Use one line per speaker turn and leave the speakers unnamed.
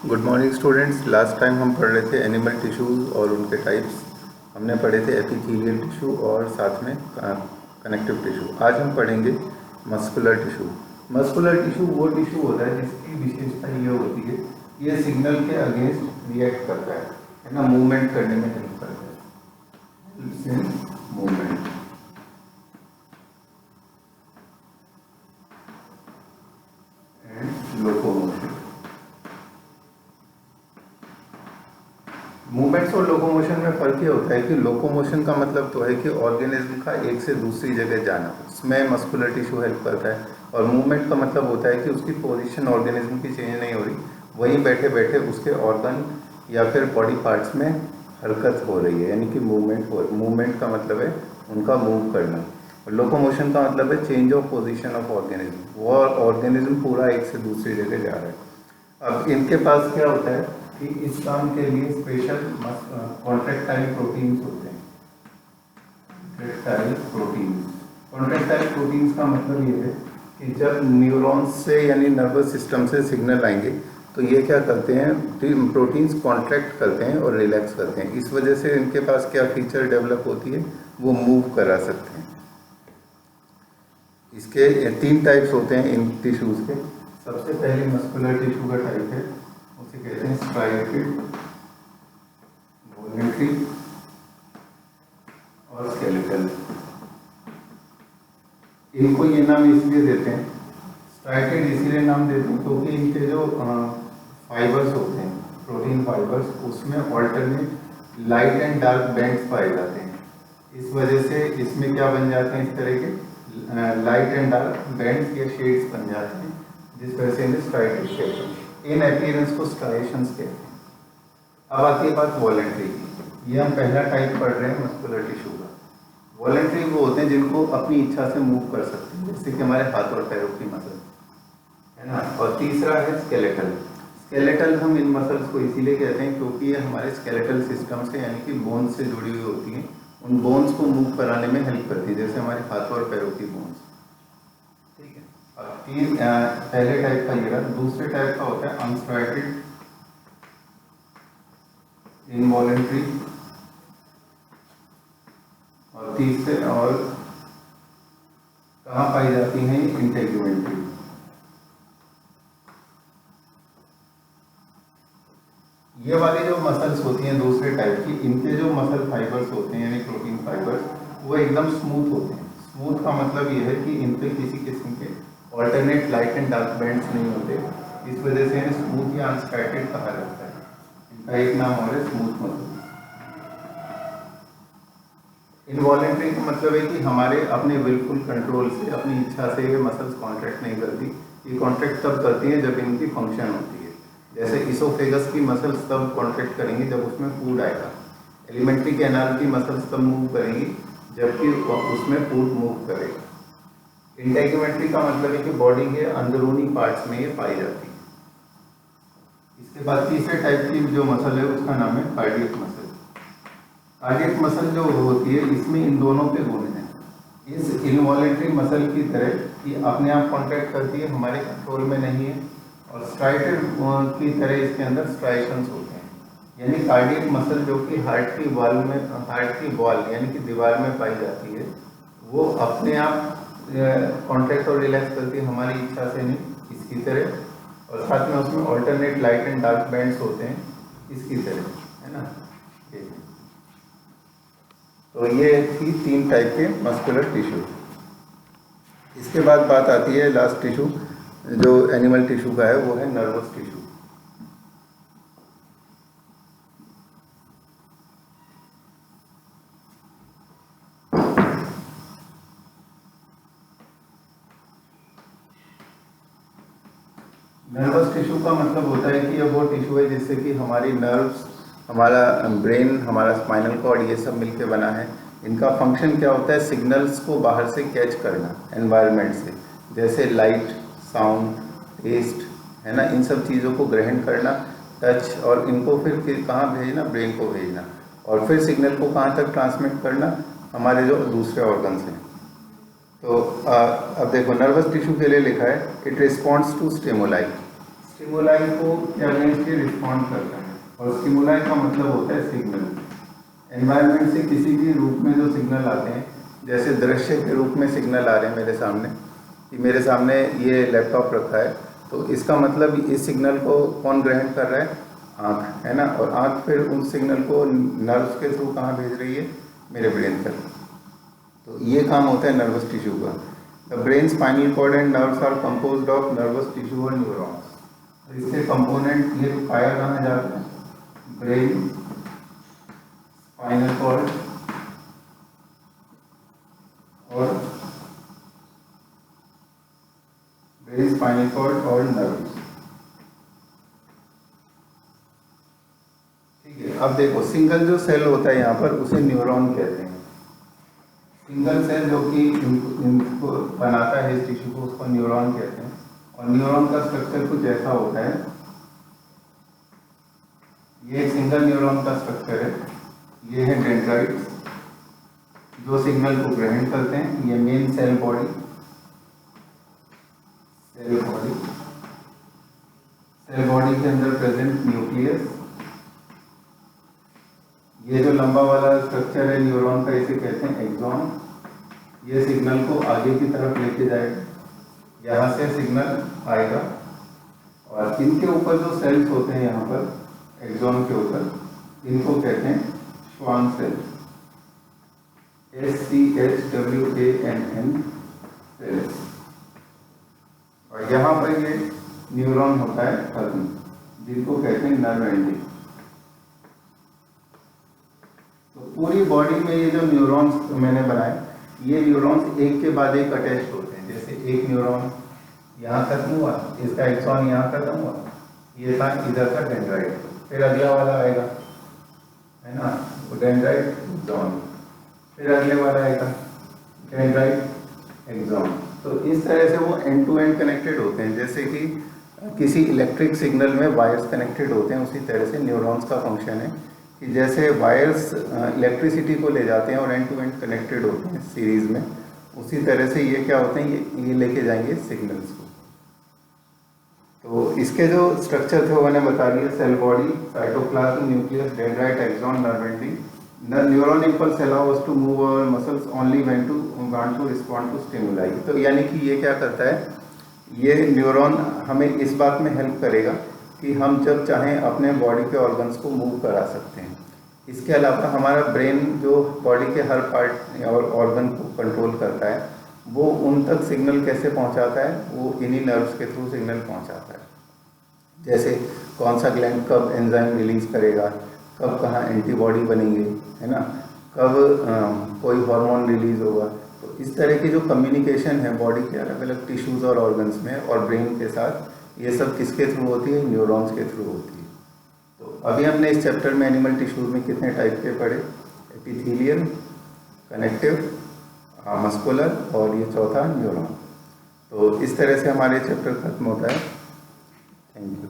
Good morning students. Last time हम पढ़ रहे थे एनिमल टिश्यूज़ और उनके टाइप्स। हमने पढ़े थे एपिथेलियल टिश्यू और साथ में कनेक्टिव टिश्यू। आज हम पढ़ेंगे मस्कुलर टिश्यू। मस्कुलर टिश्यू वो टिश्यू होता है जिसकी विशेषता ये होती है कि ये सिग्नल के अगेंस्ट रिएक्ट करता है ना, मूवमेंट करने में हेल्प करता है, मूवमेंट। लोकोमोशन। मूवमेंट्स और लोकोमोशन में फ़र्क ये होता है कि लोकोमोशन का मतलब तो है कि ऑर्गेनिज्म का एक से दूसरी जगह जाना, उसमें मस्कुलर टिश्यू हेल्प करता है। और मूवमेंट का मतलब होता है कि उसकी पोजीशन ऑर्गेनिज्म की चेंज नहीं हो रही, वहीं बैठे बैठे उसके ऑर्गन या फिर बॉडी पार्ट्स में हरकत हो रही है, यानी कि मूवमेंट का मतलब है उनका मूव करना। और लोकोमोशन का मतलब है change of position of organism, वो ऑर्गेनिज्म पूरा एक से दूसरी जगह जा रहा है। अब इनके पास क्या होता है कि इस काम के लिए स्पेशल कॉन्ट्रैक्टाइल प्रोटीन्स होते हैं। कॉन्ट्रैक्टाइल प्रोटीन्स का मतलब ये है कि जब न्यूरॉन्स से यानी नर्वस सिस्टम से सिग्नल आएंगे तो ये क्या करते हैं, प्रोटीन्स कॉन्ट्रैक्ट करते हैं और रिलैक्स करते हैं। इस वजह से इनके पास क्या फीचर डेवलप होती है, वो मूव करा सकते हैं। इसके 3 टाइप्स होते हैं इन टिश्यूज़ के। सबसे पहले मस्कुलर टिश्यू का टाइप है, उसे कहते हैं स्ट्राइएटेड, वॉलेंट्री और स्केलेटल। इनको ये नाम इसलिए देते हैं, स्ट्राइएटेड इसीलिए नाम देते हैं क्योंकि इनके जो फाइबर्स होते हैं, प्रोटीन फाइबर्स, उसमें alternate light and dark bands पाए जाते हैं। इस वजह से इसमें क्या बन जाते हैं, इस तरह के लाइट एंड डार्क बैंड्स या शेड्स बन जाते हैं, जिस वजह से इन्हें स्ट्राइएटेड कहते हैं। इन अपीयरेंस को स्ट्राइएशंस कहते हैं। अब आती है बात वॉलेंट्री की। ये हम पहला टाइप पढ़ रहे हैं मस्कुलर टिश्यू का। वॉलेंट्री वो होते हैं जिनको अपनी इच्छा से मूव कर सकते हैं, जैसे कि हमारे हाथ और पैरों की मसल, है ना। और तीसरा है स्केलेटल। स्केलेटल हम इन मसल्स को इसीलिए कहते हैं क्योंकि ये हमारे स्केलेटल सिस्टम से यानी कि बोन्स से जुड़ी हुई होती हैं, उन बोन्स को मूव कराने में हेल्प करती है, जैसे हमारे हाथ और पैरों की बोन्स। ठीक है। अब पहले टाइप का ये रहा। दूसरे टाइप का होता है अनस्ट्राइएटेड, इनवॉलेंट्री, और तीसरे और कहाँ पाई जाती हैं, इंटेग्यूमेंट्री। ये वाली जो मसल्स होती हैं दूसरे टाइप की, इनके जो मसल फाइबर्स होते हैं यानी प्रोटीन फाइबर्स, वो एकदम स्मूथ होते हैं। स्मूथ का मतलब ये है कि इन पे किसी किस्म के alternate light and dark bands नहीं होते, इस वजह से इन्हें स्मूथ या अनस्ट्राइएटेड कहा जाता है। इनका एक नाम और है स्मूथ मसल। इनवॉलेंट्री का मतलब है कि हमारे अपने विलफुल कंट्रोल से, अपनी इच्छा से ये मसल्स कॉन्ट्रैक्ट नहीं करती। ये कॉन्ट्रैक्ट तब करती हैं जब इनकी फंक्शन होती है। जैसे इसोफेगस की मसल्स तब कॉन्ट्रैक्ट करेंगी जब उसमें फूड आएगा। एलिमेंट्री कैनाल की मसल्स तब मूव करेंगी जबकि उसमें फूड मूव करेगा। इंटेग्यूमेंट्री का मतलब है कि बॉडी के अंदरूनी पार्ट्स में ये पाई जाती है। इसके बाद तीसरे टाइप की जो मसल है उसका नाम है कार्डियक मसल। कार्डियक मसल जो होती है, इसमें इन दोनों के गुण हैं। इस इनवॉलेंट्री मसल की तरह ये अपने आप कॉन्ट्रैक्ट करती है, हमारे कंट्रोल में नहीं है। और स्ट्राइएटेड की तरह इसके अंदर स्ट्राइएशंस होते हैं, यानी कार्डियक मसल जो कि हार्ट की वॉल यानी कि दीवार में पाई जाती है, वो अपने आप कॉन्ट्रैक्ट और रिलैक्स करती है, हमारी इच्छा से नहीं, इसकी तरह। और साथ में उसमें alternate light and dark bands होते हैं, इसकी तरह, है ना। तो ये थी 3 टाइप के मस्कुलर टिश्यू। इसके बाद बात आती है लास्ट टिश्यू जो एनिमल टिश्यू का है, वो है नर्वस टिश्यू। नर्वस टिश्यू का मतलब होता है कि ये वो टिश्यू है जिससे कि हमारी नर्व्स, हमारा ब्रेन, हमारा स्पाइनल कॉर्ड, ये सब मिलके बना है। इनका फंक्शन क्या होता है, सिग्नल्स को बाहर से कैच करना एनवायरनमेंट से, जैसे लाइट, साउंड, टेस्ट, है ना, इन सब चीज़ों को ग्रहण करना, टच, और इनको फिर कहाँ भेजना, ब्रेन को भेजना, और फिर सिग्नल को कहाँ तक ट्रांसमिट करना, हमारे जो दूसरे ऑर्गन्स हैं। तो अब देखो, नर्वस टिश्यू के लिए लिखा है it responds to stimuli. Stimuli को के अगेंस्ट ये रिस्पॉन्ड करता है, और स्टिमुलाई का मतलब होता है सिग्नल। एनवायरनमेंट से किसी भी रूप में जो सिग्नल आते हैं, जैसे दृश्य के रूप में सिग्नल आ रहे हैं मेरे सामने, कि मेरे सामने ये लैपटॉप रखा है, तो इसका मतलब इस सिग्नल को कौन ग्रहण कर रहा है? आँख, है ना। और आँख फिर उन सिग्नल को नर्व्स के थ्रू कहाँ भेज रही है? मेरे ब्रेन तक। तो ये काम होता है नर्वस टिश्यू का। The brain, spinal cord and nerves are composed of nervous tissue और न्यूरॉन्स। इसके कंपोनेंट ये पाया कहाँ जाता है? ब्रेन, स्पाइनल कॉर्ड और ब्रेन, स्पाइनल कॉर्ड और नर्व्स। ठीक है, अब देखो सिंगल जो सेल होता है यहाँ पर, उसे न्यूरॉन कहते हैं। सिंगल सेल जो कि इनको बनाता है इस टिश्यू को, उसको न्यूरॉन कहते हैं। और न्यूरॉन का स्ट्रक्चर कुछ ऐसा होता है, ये एक सिंगल न्यूरॉन का स्ट्रक्चर है। ये है डेंड्राइट्स जो सिग्नल को ग्रहण करते हैं। ये main cell body, cell body के अंदर प्रेजेंट न्यूक्लियस। ये जो लंबा वाला स्ट्रक्चर है न्यूरॉन का, इसे कहते हैं एक्सॉन। ये सिग्नल को आगे की तरफ लेके जाएगा, यहाँ से सिग्नल आएगा, और इनके ऊपर जो सेल्स होते हैं यहाँ पर एक्सॉन के ऊपर, इनको कहते हैं श्वान सेल, SCHWANN सेल्स। और यहाँ पर ये न्यूरॉन होता है खत्म, जिनको कहते हैं नर्व एंडिंग। तो पूरी बॉडी में ये जो न्यूरॉन्स मैंने बनाए, ये न्यूरॉन्स एक के बाद एक अटैच होते हैं। जैसे एक न्यूरॉन यहाँ खत्म हुआ, इसका एक्सॉन यहाँ खत्म हुआ, ये था इधर का डेंड्राइट, फिर अगला वाला आएगा, है ना, वो डेंड्राइट एक्सॉन, फिर अगले वाला आएगा डेंड्राइट एक्सॉन। तो इस तरह से वो एंड टू एंड कनेक्टेड होते हैं। जैसे कि किसी इलेक्ट्रिक सिग्नल में वायर्स कनेक्टेड होते हैं, उसी तरह से न्यूरॉन्स का फंक्शन है कि जैसे वायर्स इलेक्ट्रिसिटी को ले जाते हैं और एंड टू एंड कनेक्टेड होते हैं सीरीज में, उसी तरह से ये क्या होते हैं, ये लेके जाएंगे सिग्नल्स को। तो इसके जो स्ट्रक्चर थे वो मैंने बता दिया, cell body, cytoplasm, nucleus, dendrite, axon, nerve ending. The neuron impulse allow us to move our muscles only when to want to respond to stimuli। तो यानी कि ये क्या करता है, ये न्यूरॉन हमें इस बात में हेल्प करेगा कि हम जब चाहें अपने बॉडी के ऑर्गन्स को मूव करा सकते हैं। इसके अलावा हमारा ब्रेन जो बॉडी के हर पार्ट और ऑर्गन को कंट्रोल करता है, वो उन तक सिग्नल कैसे पहुंचाता है, वो इन्हीं नर्व्स के थ्रू सिग्नल पहुंचाता है। जैसे कौन सा ग्लैंड कब एंजाइम रिलीज करेगा, कब कहाँ एंटीबॉडी बनेंगे, है ना, कब कोई हार्मोन रिलीज होगा। तो इस तरह की जो कम्युनिकेशन है बॉडी के अलग अलग टिश्यूज़ और ऑर्गन्स में और ब्रेन के साथ, ये सब किसके थ्रू होती है? न्यूरॉन्स के थ्रू होती है। तो अभी हमने इस चैप्टर में एनिमल टिश्यूज़ में कितने टाइप के पढ़े? एपिथेलियल, कनेक्टिव, मस्कुलर और ये चौथा न्यूरॉन। तो इस तरह से हमारे चैप्टर खत्म होता है। Thank you.